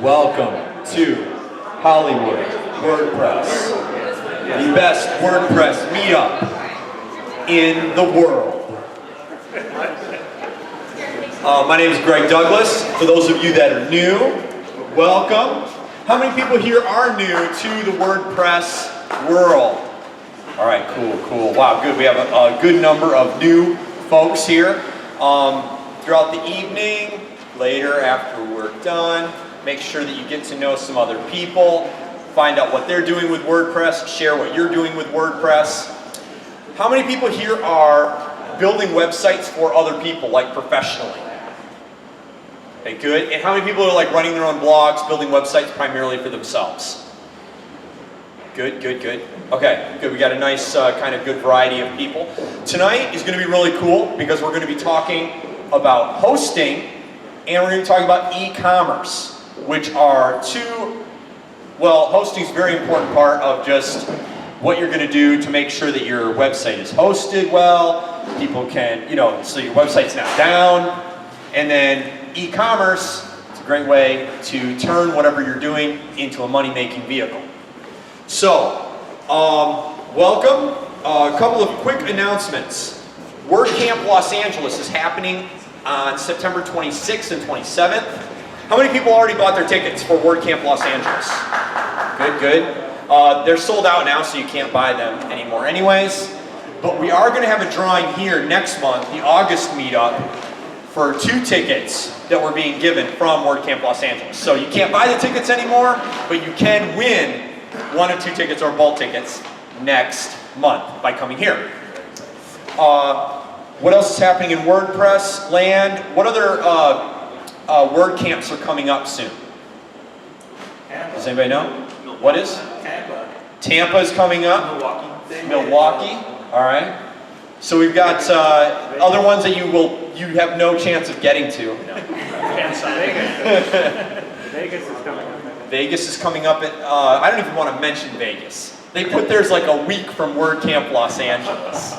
Welcome to Hollywood WordPress, the best WordPress meetup in the world. My name is Greg Douglas. For those of you that are new, welcome. How many people here are new to the WordPress world? All right, cool. Wow, good. We have a good number of new folks here. Throughout the evening, later after we're done, make sure that you get to know some other people, find out what they're doing with WordPress, share what you're doing with WordPress. How many people here are building websites for other people, like professionally? Okay, good. And how many people are like running their own blogs, building websites primarily for themselves? Good. Okay, good. We got a nice kind of good variety of people. Tonight is going to be really cool because we're going to be talking about hosting and we're going to be talking about e-commerce, which are hosting is a very important part of just what you're going to do to make sure that your website is hosted well, people can, so your website's not down, and then e-commerce, it's a great way to turn whatever you're doing into a money-making vehicle. So, welcome. A couple of quick announcements. WordCamp Los Angeles is happening on September 26th and 27th. How many people already bought their tickets for WordCamp Los Angeles? Good. They're sold out now, so you can't buy them anymore anyways. But we are going to have a drawing here next month, the August meetup, for 2 tickets that were being given from WordCamp Los Angeles. So you can't buy the tickets anymore, but you can win 1 or 2 tickets or both tickets next month by coming here. What else is happening in WordPress land? What other WordCamps are coming up soon? Does anybody know? What is? Tampa is coming up. Milwaukee. All right. So we've got other ones that you have no chance of getting to. Vegas is coming up. Vegas is coming up at, I don't even want to mention Vegas. They put theirs like a week from WordCamp Los Angeles.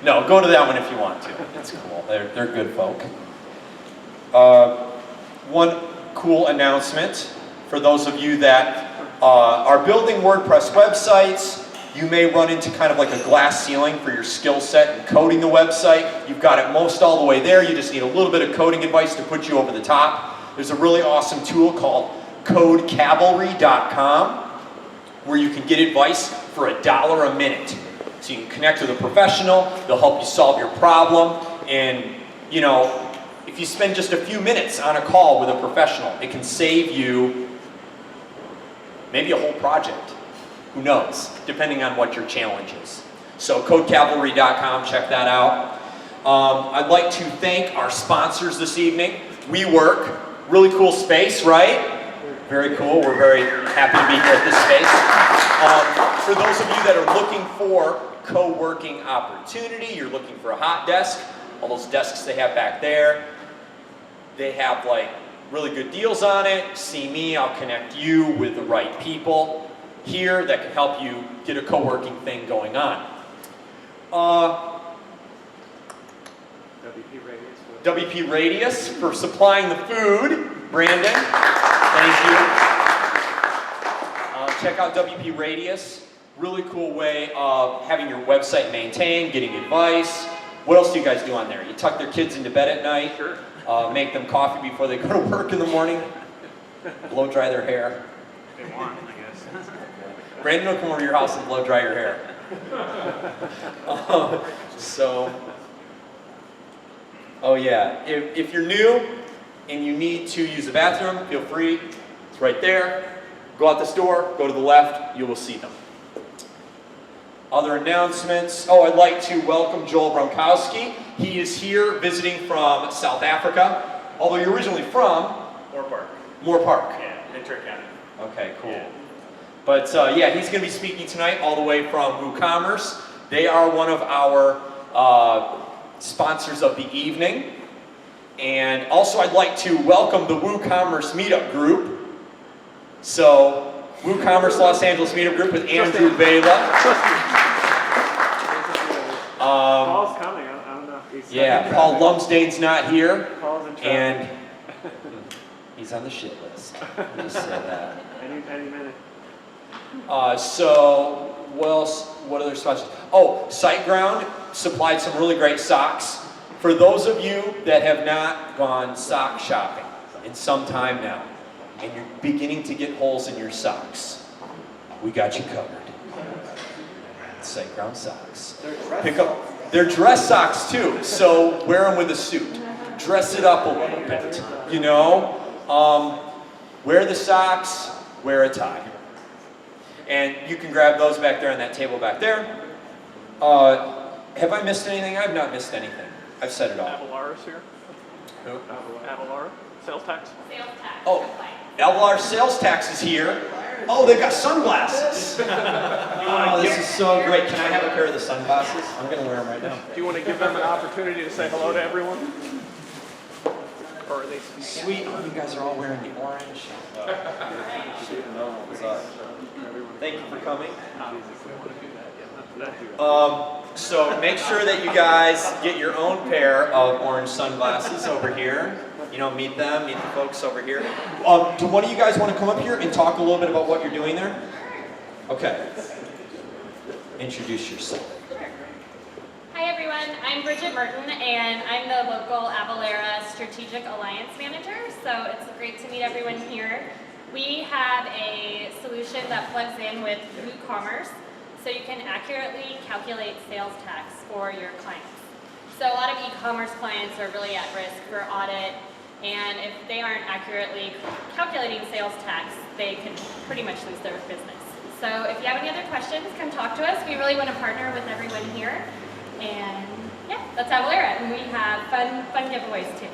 No, go to that one if you want to. It's cool. They're good folk. One cool announcement for those of you that are building WordPress websites. You may run into kind of like a glass ceiling for your skill set in coding the website. You've got it most all the way there. You just need a little bit of coding advice to put you over the top. There's a really awesome tool called codecavalry.com where you can get advice for $1 a minute. So you can connect with a professional, they'll help you solve your problem, and if you spend just a few minutes on a call with a professional, it can save you maybe a whole project. Who knows, depending on what your challenge is. So codecavalry.com, check that out. I'd like to thank our sponsors this evening. WeWork, really cool space, right? Very cool, we're very happy to be here at this space. For those of you that are looking for co-working opportunity, you're looking for a hot desk, all those desks they have back there, they have like really good deals on it. See me, I'll connect you with the right people here that can help you get a co-working thing going on. WP Radius for supplying the food. Brandon, thank you. Check out WP Radius. Really cool way of having your website maintained, getting advice. What else do you guys do on there? You tuck their kids into bed at night, sure. Make them coffee before they go to work in the morning, blow dry their hair. They want, I guess. Brandon will come over to your house and blow dry your hair. If you're new and you need to use the bathroom, feel free. It's right there. Go out this door, go to the left, you will see them. Other announcements. I'd like to welcome Joel Bromkowski. He is here visiting from South Africa, although you're originally from? Moore Park. Yeah, Ventura County. Okay, cool. Yeah. But he's going to be speaking tonight all the way from WooCommerce. They are one of our sponsors of the evening. And also I'd like to welcome the WooCommerce meetup group. So, WooCommerce Los Angeles meetup group with Andrew Vela. Paul's coming. I don't know if he's Paul Lumsdane's not here. Paul's in trouble. And He's on the shit list. Just say that. Any minute. So, what other sponsors? Oh, SiteGround supplied some really great socks. For those of you that have not gone sock shopping in some time now, and you're beginning to get holes in your socks, we got you covered. SiteGround socks. Pick up. They're dress socks too, so wear them with a suit. Dress it up a little bit, you know? Wear the socks, wear a tie. And you can grab those back there on that table back there. Have I missed anything? I've not missed anything. I've said it all. Avalara's here. Who? Avalara. Sales tax. Sales tax. Oh, Avalar sales tax is here. Oh, they've got sunglasses. Oh, this is so great. Can I have a pair of the sunglasses? I'm going to wear them right now. Do you want to give them an opportunity to say hello to everyone? Or are they? Sweet. Oh, you guys are all wearing the orange. Thank you for coming. So make sure that you guys get your own pair of orange sunglasses over here. You know, meet them, meet the folks over here. Do one of you guys want to come up here and talk a little bit about what you're doing there? Okay. Introduce yourself. Hi everyone, I'm Bridget Merton and I'm the local Avalara Strategic Alliance Manager, so it's great to meet everyone here. We have a solution that plugs in with WooCommerce, so you can accurately calculate sales tax for your clients. So a lot of e-commerce clients are really at risk for audit, and if they aren't accurately calculating sales tax, they can pretty much lose their business. So if you have any other questions, come talk to us. We really want to partner with everyone here. And yeah, that's Avalara, and we have fun giveaways too.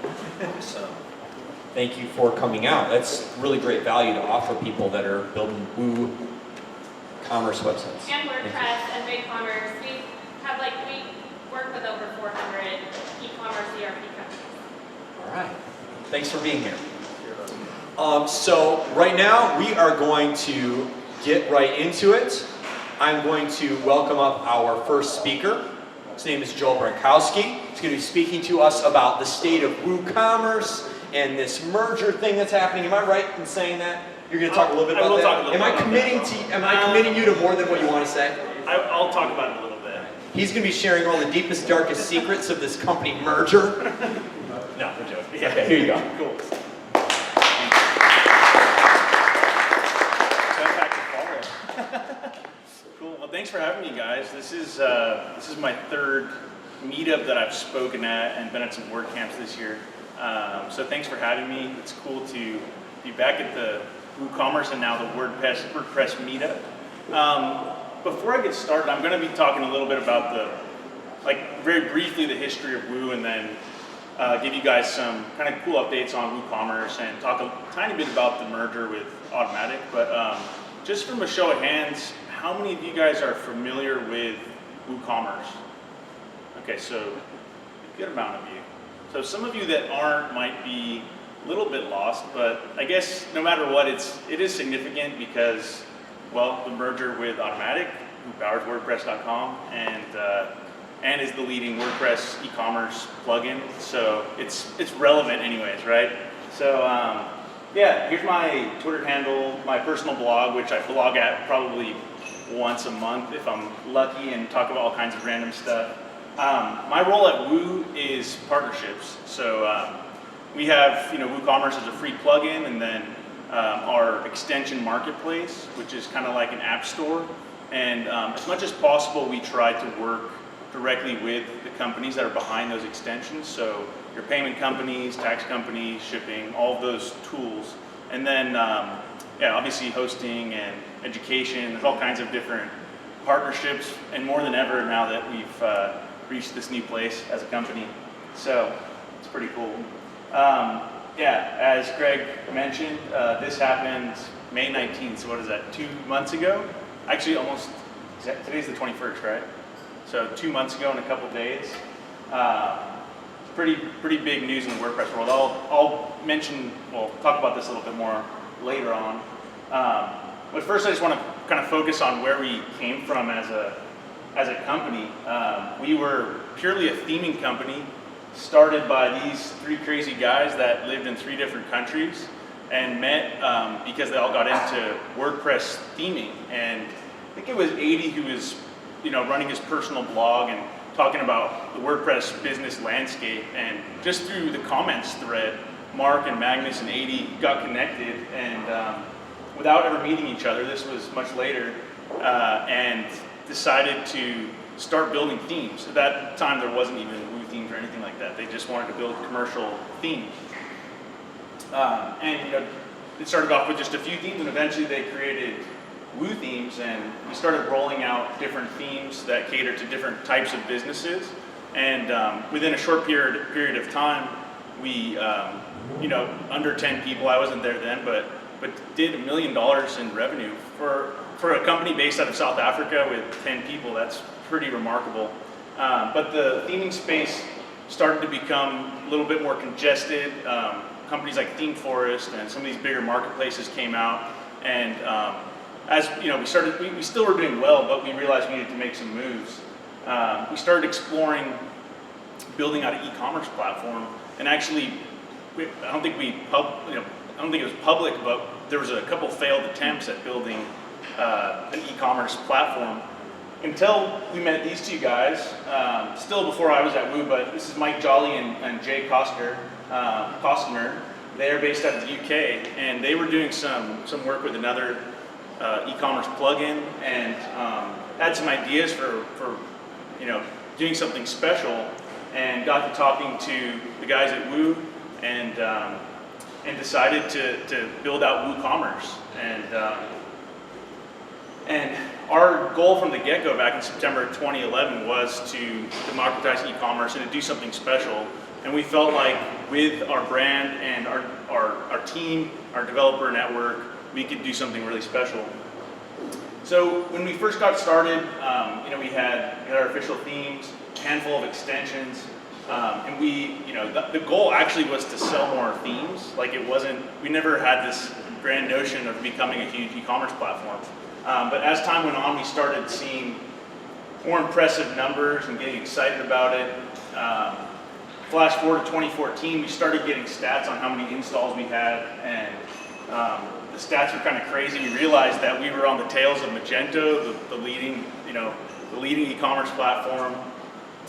Awesome. Thank you for coming out. That's really great value to offer people that are building WooCommerce websites. And WordPress and BigCommerce. We work with over 400 e-commerce ERP companies. All right. Thanks for being here. So right now we are going to get right into it. I'm going to welcome up our first speaker. His name is Joel Brankowski. He's going to be speaking to us about the state of WooCommerce and this merger thing that's happening. Am I right in saying that? You're going to talk a little bit about that? Am I committing you to more than what you want to say? I'll talk about it a little bit. He's going to be sharing all the deepest, darkest secrets of this company merger. No, I'm joking. Okay, here you go. Cool. Cool. Well, thanks for having me, guys. This is my third meetup that I've spoken at and been at some WordCamps this year. So thanks for having me. It's cool to be back at the WooCommerce and now the WordPress meetup. Before I get started, I'm going to be talking a little bit about very briefly the history of Woo, and then give you guys some kind of cool updates on WooCommerce and talk a tiny bit about the merger with Automattic. But just from a show of hands, how many of you guys are familiar with WooCommerce? Okay, so a good amount of you. So some of you that aren't might be a little bit lost, but I guess no matter what, it is significant because, well, the merger with Automattic, who powers WordPress.com, and is the leading WordPress e-commerce plugin, so it's relevant anyways, right? So yeah, here's my Twitter handle, my personal blog, which I blog at probably once a month if I'm lucky, and talk about all kinds of random stuff. My role at Woo is partnerships. So we have, WooCommerce as a free plugin, and then our extension marketplace, which is kind of like an app store. And as much as possible, we try to work directly with the companies that are behind those extensions. So your payment companies, tax companies, shipping, all of those tools. And then, obviously hosting and education. There's all kinds of different partnerships, and more than ever now that we've reached this new place as a company. So it's pretty cool. As Greg mentioned, this happened May 19th, so what is that, 2 months ago? Actually, today's the 21st, right? So 2 months ago in a couple days. Pretty big news in the WordPress world. I'll talk about this a little bit more later on. But first I just want to kind of focus on where we came from as a company. We were purely a theming company started by these three crazy guys that lived in 3 different countries. and met because they all got into WordPress theming. And I think it was 80 who was, running his personal blog and talking about the WordPress business landscape. And just through the comments thread, Mark and Magnus and 80 got connected, and without ever meeting each other, this was much later, and decided to start building themes. At that time, there wasn't even Woo themes or anything like that. They just wanted to build commercial themes. And it started off with just a few themes, and eventually they created Woo themes, and we started rolling out different themes that cater to different types of businesses. And within a short period of time, we, under 10 people, I wasn't there then, but did $1 million in revenue for a company based out of South Africa with 10 people. That's pretty remarkable. But the theming space started to become a little bit more congested. Companies like Theme Forest and some of these bigger marketplaces came out, and as we still were doing well, but we realized we needed to make some moves. We started exploring building out an e-commerce platform, and actually, I don't think it was public, but there was a couple failed attempts at building an e-commerce platform until we met these two guys, still before I was at Woo, but this is Mike Jolly and Jay Costner. They are based out of the UK, and they were doing some work with another e-commerce plugin, and had some ideas for doing something special, and got to talking to the guys at Woo, and decided to build out WooCommerce. And our goal from the get-go back in September 2011 was to democratize e-commerce and to do something special. And we felt like with our brand and our team, our developer network, we could do something really special. So when we first got started, we had our official themes, a handful of extensions, and the goal actually was to sell more themes. Like we never had this grand notion of becoming a huge e-commerce platform. But as time went on, we started seeing more impressive numbers and getting excited about it. Flash forward to 2014, we started getting stats on how many installs we had, and the stats were kind of crazy. We realized that we were on the tails of Magento, the leading e-commerce platform.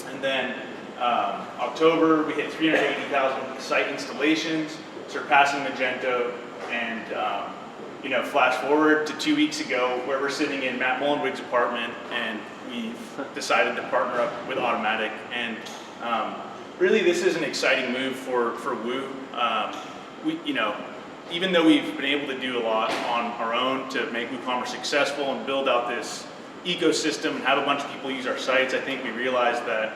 And then October, we hit 380,000 site installations, surpassing Magento. And flash forward to 2 weeks ago, where we're sitting in Matt Mullenweg's apartment, and we've decided to partner up with Automattic. And really, this is an exciting move for Woo. Even though we've been able to do a lot on our own to make WooCommerce successful and build out this ecosystem and have a bunch of people use our sites, I think we realized that,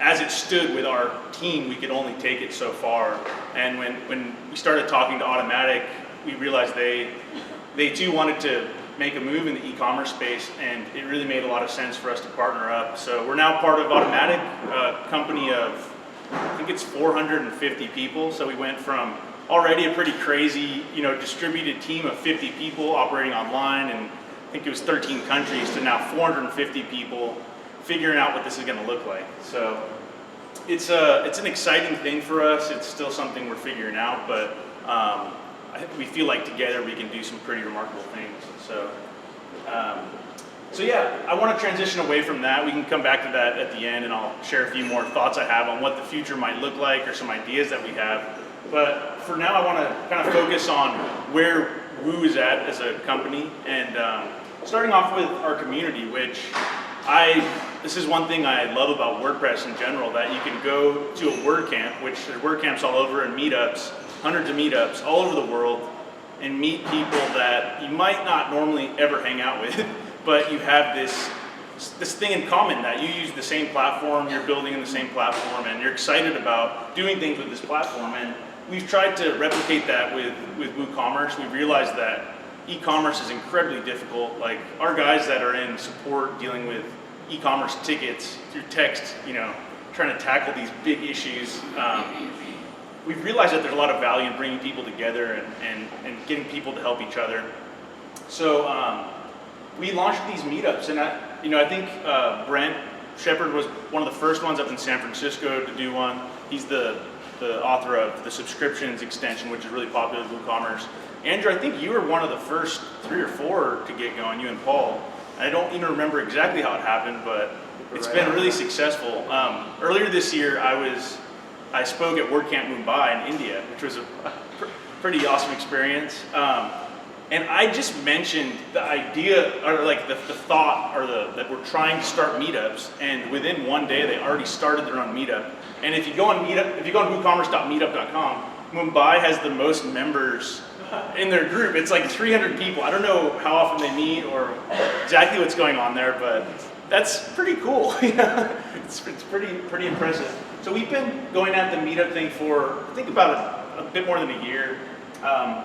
as it stood with our team, we could only take it so far. And when we started talking to Automattic, we realized they too wanted to make a move in the e-commerce space, and it really made a lot of sense for us to partner up. So we're now part of Automattic, a company of, I think it's 450 people. So we went from already a pretty crazy, distributed team of 50 people operating online, and I think it was 13 countries, to now 450 people figuring out what this is going to look like. So it's an exciting thing for us. It's still something we're figuring out, but I think we feel like together we can do some pretty remarkable things. So yeah, I want to transition away from that. We can come back to that at the end, and I'll share a few more thoughts I have on what the future might look like, or some ideas that we have. But for now, I want to kind of focus on where Woo is at as a company, and starting off with our community, which this is one thing I love about WordPress in general, that you can go to a WordCamp, which there's WordCamps all over, and meetups, hundreds of meetups all over the world, and meet people that you might not normally ever hang out with, but you have this thing in common, that you use the same platform, you're building in the same platform, and you're excited about doing things with this platform. And we've tried to replicate that with WooCommerce. We've realized that e-commerce is incredibly difficult. Like, our guys that are in support dealing with e-commerce tickets through text, trying to tackle these big issues, we've realized that there's a lot of value in bringing people together and getting people to help each other. So we launched these meetups, and I think Brent Shepard was one of the first ones up in San Francisco to do one. He's the the author of the subscriptions extension, which is really popular with WooCommerce. Andrew, I think you were one of the first 3 or 4 to get going, you and Paul. And I don't even remember exactly how it happened, but it's been really successful. Earlier this year, I spoke at WordCamp Mumbai in India, which was a pretty awesome experience. And I just mentioned the idea, or like the thought, or that we're trying to start meetups, and within one day they already started their own meetup. And if you go on WooCommerce.meetup.com, Mumbai has the most members in their group. It's like 300 people. I don't know how often they meet or exactly what's going on there, but that's pretty cool. It's pretty impressive. So we've been going at the meetup thing for, I think, about a bit more than a year.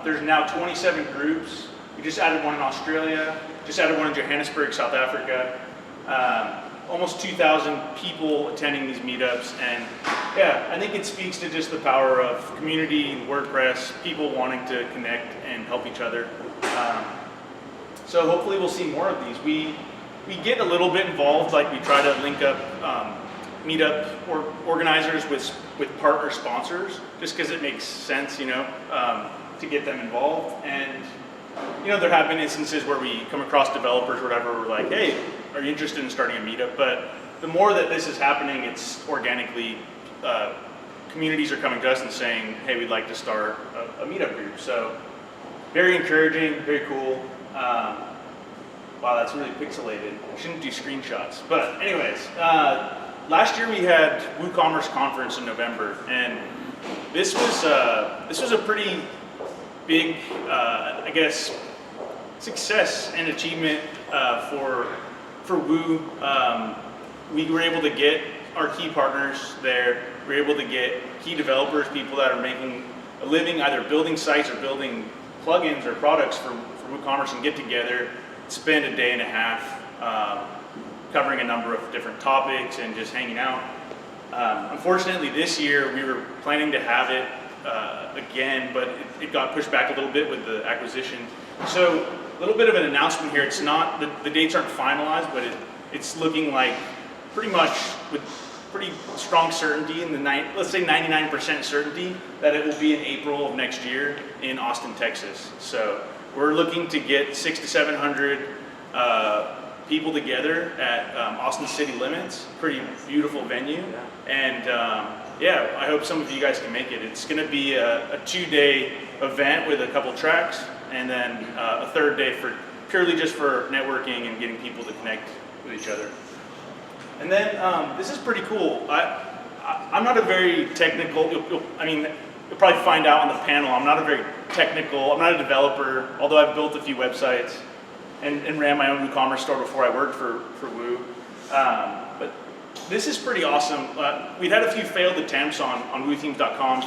There's now 27 groups. We just added one in Australia, just added one in Johannesburg, South Africa. Almost 2,000 people attending these meetups, and yeah, I think it speaks to just the power of community, WordPress, people wanting to connect and help each other. So hopefully we'll see more of these. We get a little bit involved, like we try to link up meetup organizers with partner sponsors, just because it makes sense, to get them involved. And there have been instances where we come across developers or whatever, we're like, hey, are you interested in starting a meetup? But the more that this is happening, it's organically, communities are coming to us and saying, hey, we'd like to start a meetup group. So very encouraging, very cool. Wow, that's really pixelated. I shouldn't do screenshots. But anyways, last year we had WooCommerce conference in November, and this was a pretty big, I guess, success and achievement for Woo. We were able to get our key partners there. We were able to get key developers, people that are making a living either building sites or building plugins or products for WooCommerce, and get together, spend a day and a half covering a number of different topics and just hanging out. Unfortunately, this year we were planning to have it again, but it got pushed back a little bit with the acquisition. So a little bit of an announcement here. It's not, the dates aren't finalized, but it's looking like pretty much with pretty strong certainty, in the let's say 99% certainty, that it will be in April of next year in Austin, Texas. So we're looking to get 600 to 700 people together at Austin City Limits. Pretty beautiful venue. And yeah, I hope some of you guys can make it. It's going to be a 2-day event with a couple tracks, and then a 3rd day purely just for networking and getting people to connect with each other. And then this is pretty cool. I'm not a very technical, you'll probably find out on the panel, I'm not a developer, although I've built a few websites and ran my own WooCommerce store before I worked for Woo. But this is pretty awesome. We'd had a few failed attempts on WooThemes.com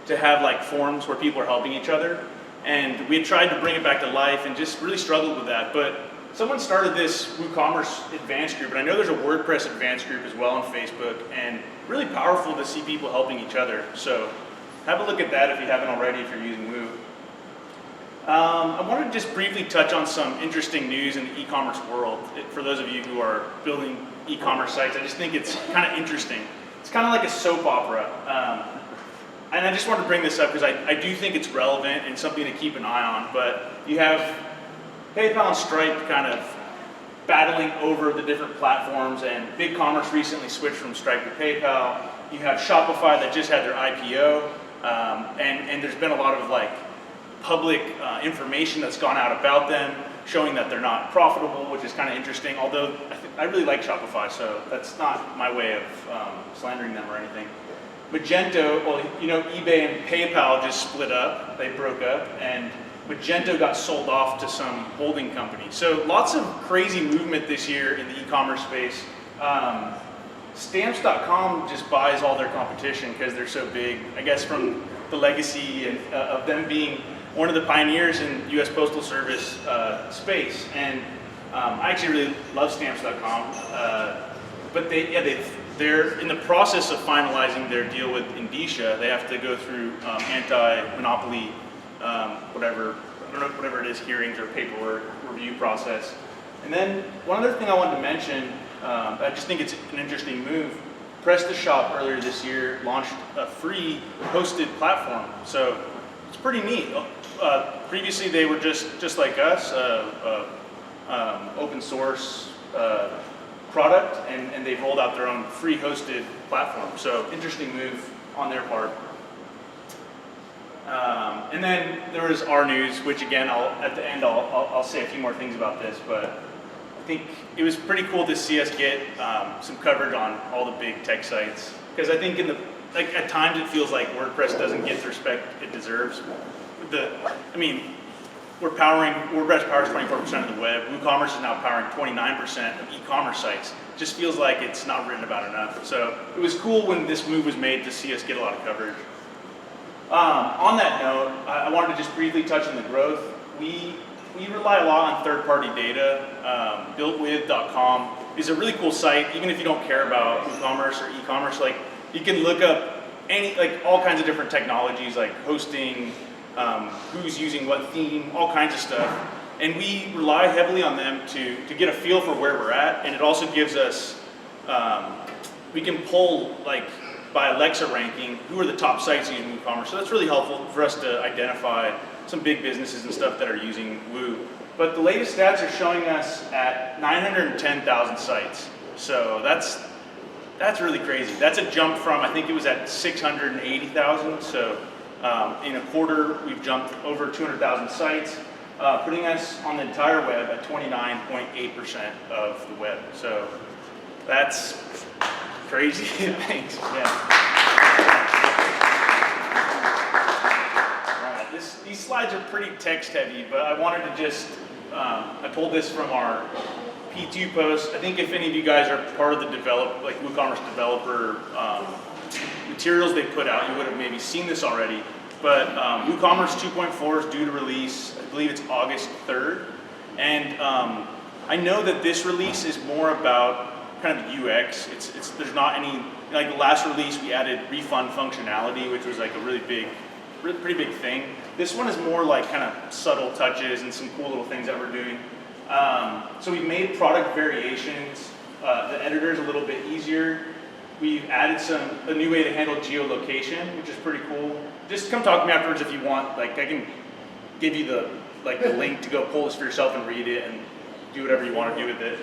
to have like forums where people are helping each other. And we had tried to bring it back to life and just really struggled with that. But someone started this WooCommerce advanced group, and I know there's a WordPress advanced group as well on Facebook, and really powerful to see people helping each other. So have a look at that if you haven't already, if you're using Woo. I wanted to just briefly touch on some interesting news in the e-commerce world. For those of you who are building e-commerce sites, I just think it's kind of interesting. It's kind of like a soap opera. And I just wanted to bring this up because I do think it's relevant and something to keep an eye on. But you have PayPal and Stripe kind of battling over the different platforms, and BigCommerce recently switched from Stripe to PayPal. You have Shopify that just had their IPO, and there's been a lot of like public information that's gone out about them, showing that they're not profitable, which is kind of interesting. Although I really like Shopify, so that's not my way of slandering them or anything. Magento, well, eBay and PayPal just split up. They broke up, and Magento got sold off to some holding company. So lots of crazy movement this year in the e-commerce space. Stamps.com just buys all their competition because they're so big, I guess from the legacy and, of them being one of the pioneers in US Postal Service space. And I actually really love Stamps.com, but they're in the process of finalizing their deal with Indicia. They have to go through anti-monopoly, whatever it is, hearings or paperwork review process. And then one other thing I wanted to mention, I just think it's an interesting move. PrestaShop earlier this year launched a free hosted platform. So it's pretty neat. Previously, they were just like us, open source product, and they've rolled out their own free hosted platform. So interesting move on their part. And then there was our news, which again, at the end I'll say a few more things about this, but I think it was pretty cool to see us get some coverage on all the big tech sites, because I think at times it feels like WordPress doesn't get the respect it deserves. WordPress powers 24% of the web. WooCommerce is now powering 29% of e-commerce sites. It just feels like it's not written about enough. So it was cool when this move was made to see us get a lot of coverage. On that note, I wanted to just briefly touch on the growth. We rely a lot on third-party data. Builtwith.com is a really cool site. Even if you don't care about WooCommerce or e-commerce, like you can look up all kinds of different technologies like hosting, who's using what theme, all kinds of stuff. And we rely heavily on them to get a feel for where we're at. And it also gives us, we can pull by Alexa ranking, who are the top sites using WooCommerce. So that's really helpful for us to identify some big businesses and stuff that are using Woo. But the latest stats are showing us at 910,000 sites. So that's really crazy. That's a jump from, I think it was at 680,000. So in a quarter, we've jumped over 200,000 sites, putting us on the entire web at 29.8% of the web. So that's crazy. Thanks. Yeah. Right. These slides are pretty text heavy, but I wanted to just, I pulled this from our P2 post. I think if any of you guys are part of the WooCommerce developer materials they put out, you would have maybe seen this already. But WooCommerce 2.4 is due to release, I believe it's August 3rd. And I know that this release is more about kind of UX. There's not any, like the last release we added refund functionality, which was like a pretty big thing. This one is more like kind of subtle touches and some cool little things that we're doing. So we've made product variations, the editor's a little bit easier. We've added a new way to handle geolocation, which is pretty cool. Just come talk to me afterwards if you want. Like I can give you the link to go pull this for yourself and read it and do whatever you want to do with it.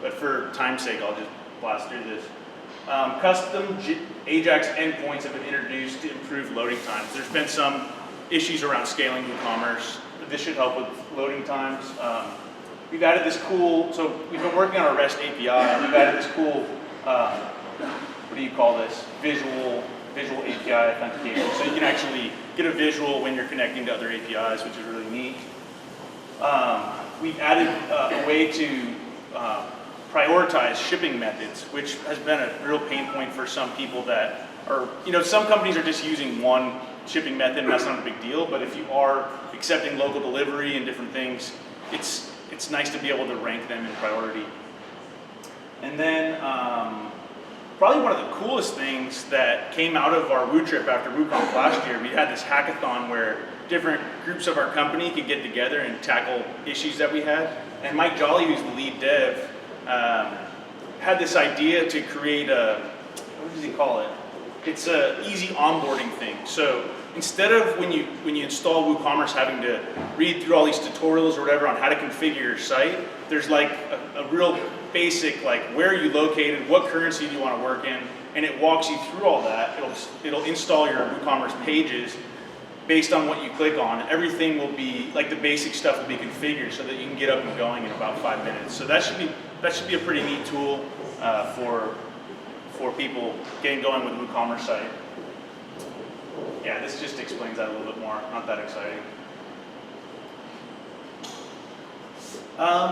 But for time's sake, I'll just blast through this. Custom Ajax endpoints have been introduced to improve loading times. There's been some issues around scaling WooCommerce. This should help with loading times. We've added this cool, so we've been working on our REST API, and we've added this cool, what do you call this? Visual API authentication. So you can actually get a visual when you're connecting to other APIs, which is really neat. We've added a way to prioritize shipping methods, which has been a real pain point for some people that are, some companies are just using one shipping method and that's not a big deal, but if you are accepting local delivery and different things, it's nice to be able to rank them in priority. And then probably one of the coolest things that came out of our Woo trip after WooConf last year, we had this hackathon where different groups of our company could get together and tackle issues that we had. And Mike Jolly, who's the lead dev, had this idea to create what does he call it? It's an easy onboarding thing. So instead of when you install WooCommerce having to read through all these tutorials or whatever on how to configure your site, there's like a real basic, like where are you located, what currency do you want to work in, and it walks you through all that. It'll install your WooCommerce pages based on what you click on. Everything will be, like the basic stuff will be configured so that you can get up and going in about 5 minutes. So that should be a pretty neat tool for people getting going with a WooCommerce site. Yeah, this just explains that a little bit more, not that exciting.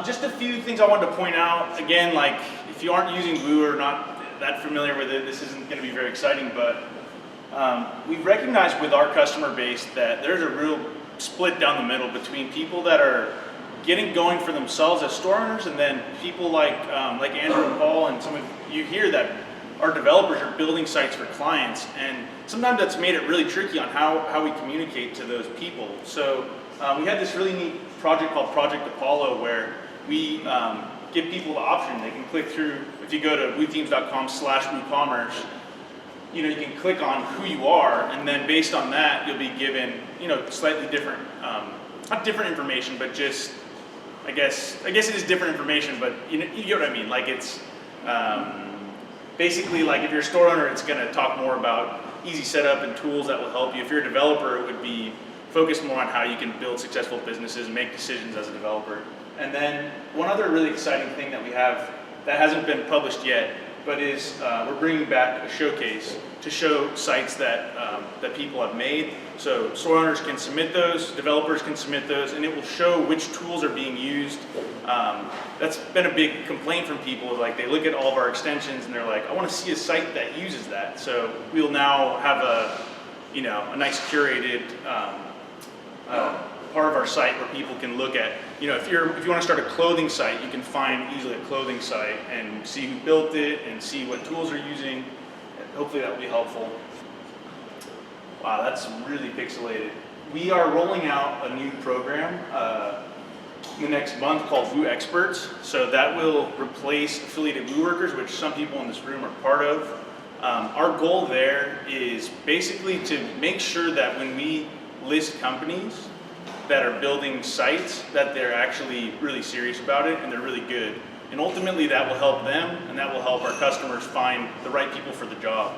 Just a few things I wanted to point out. Again, like if you aren't using Woo or not that familiar with it, this isn't going to be very exciting, but we've recognized with our customer base that there's a real split down the middle between people that are getting going for themselves as store owners, and then people like Andrew and Paul and some of you here that are developers are building sites for clients, and sometimes that's made it really tricky on how we communicate to those people. So we had this really neat project called Project Apollo where we give people the option. They can click through, if you go to wooteams.com/WooCommerce, you can click on who you are, and then based on that, you'll be given, slightly different, not different information, but just, I guess it is different information, but you get what I mean. Like it's, basically like if you're a store owner, it's gonna talk more about easy setup and tools that will help you. If you're a developer, it would be focused more on how you can build successful businesses and make decisions as a developer. And then one other really exciting thing that we have that hasn't been published yet, but is we're bringing back a showcase to show sites that that people have made. So store owners can submit those, developers can submit those, and it will show which tools are being used. That's been a big complaint from people. Like they look at all of our extensions and they're like, I want to see a site that uses that. So we'll now have a nice curated part of our site where people can look at, if you want to start a clothing site, you can find easily a clothing site and see who built it and see what tools are using. Hopefully that will be helpful. Wow, that's really pixelated. We are rolling out a new program in the next month called Woo Experts. So that will replace affiliated Woo workers, which some people in this room are part of. Our goal there is basically to make sure that when we list companies that are building sites, that they're actually really serious about it and they're really good. And ultimately that will help them and that will help our customers find the right people for the job.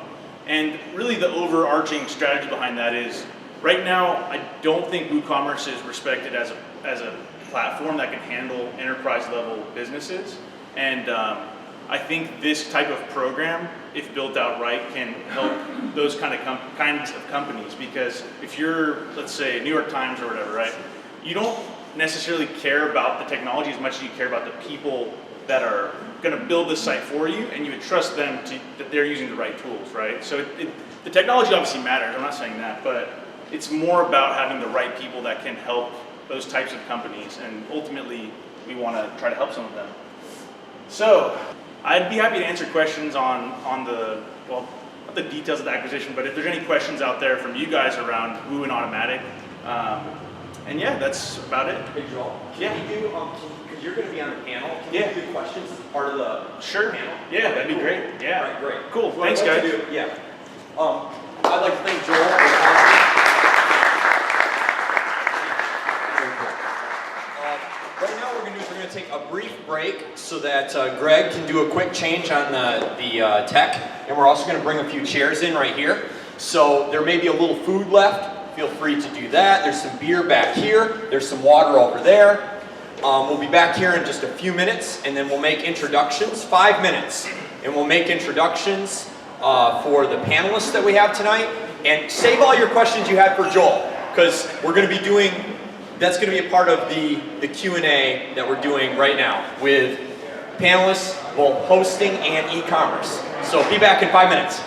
And really the overarching strategy behind that is, right now I don't think WooCommerce is respected as a platform that can handle enterprise level businesses. And I think this type of program, if built out right, can help those kinds of companies. Because if you're, let's say, New York Times or whatever, right? You don't necessarily care about the technology as much as you care about the people that are going to build this site for you, and you would trust them that they're using the right tools, right? So the technology obviously matters. I'm not saying that, but it's more about having the right people that can help those types of companies, and ultimately we want to try to help some of them. So I'd be happy to answer questions on not the details of the acquisition, but if there's any questions out there from you guys around Woo and Automattic, and yeah, that's about it. Hey Joel, can you do, because you're going to be on the panel, can you do questions as part of the panel? Yeah, that'd be great. Yeah. Right, great. Cool, thanks guys. I'd like to thank Joel. Right now we're going to take a brief break so that Greg can do a quick change on the tech, and we're also going to bring a few chairs in right here. So there may be a little food left. Feel free to do that. There's some beer back here. There's some water over there. We'll be back here in just a few minutes, and then we'll make introductions, 5 minutes, and we'll make introductions for the panelists that we have tonight. And save all your questions you had for Joel, because we're going to be doing, that's going to be a part of the Q&A that we're doing right now with panelists, both hosting and e-commerce. So be back in 5 minutes.